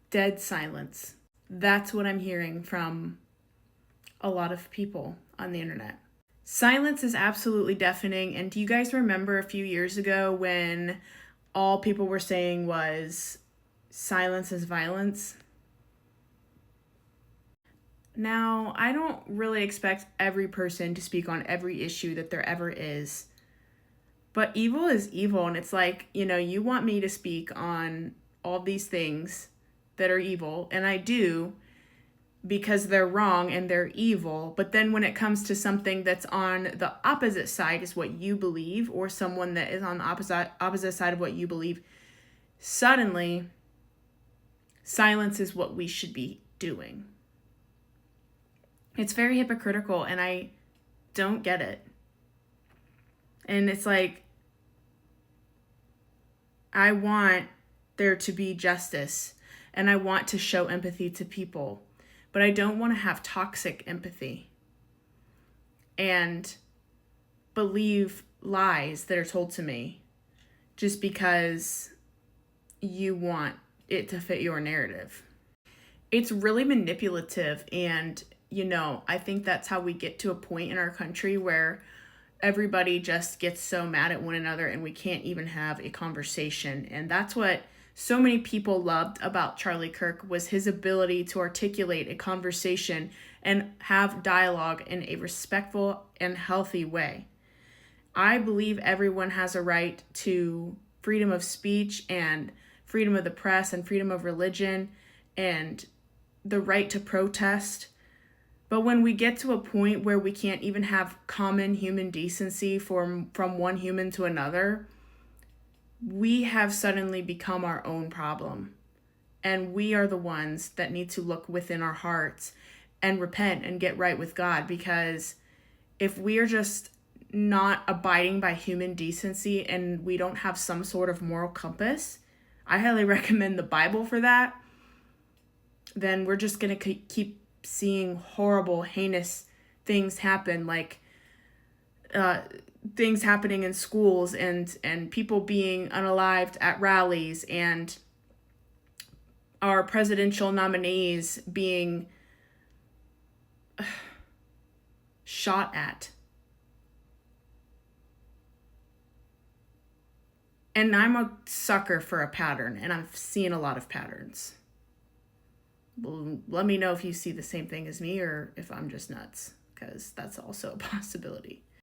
Dead silence. That's what I'm hearing from a lot of people on the internet. Silence is absolutely deafening. And do you guys remember a few years ago when all people were saying was silence is violence? Now, I don't really expect every person to speak on every issue that there ever is. But evil is evil. And it's like, you want me to speak on all these things that are evil. And I do, because they're wrong and they're evil. But then when it comes to something that's on the opposite side is what you believe, or someone that is on the opposite side of what you believe, suddenly silence is what we should be doing. It's very hypocritical, and I don't get it. And it's like, I want there to be justice, and I want to show empathy to people, but I don't want to have toxic empathy and believe lies that are told to me just because you want it to fit your narrative. It's really manipulative, and I think that's how we get to a point in our country where everybody just gets so mad at one another and we can't even have a conversation. And that's what so many people loved about Charlie Kirk, was his ability to articulate a conversation and have dialogue in a respectful and healthy way. I believe everyone has a right to freedom of speech and freedom of the press and freedom of religion and the right to protest. But when we get to a point where we can't even have common human decency from one human to another, we have suddenly become our own problem. And we are the ones that need to look within our hearts and repent and get right with God. Because if we are just not abiding by human decency and we don't have some sort of moral compass, I highly recommend the Bible for that, then we're just going to keep seeing horrible, heinous things happen, like things happening in schools and people being unalived at rallies, and our presidential nominees being shot at. And I'm a sucker for a pattern, and I've seen a lot of patterns. Let me know if you see the same thing as me or if I'm just nuts, because that's also a possibility.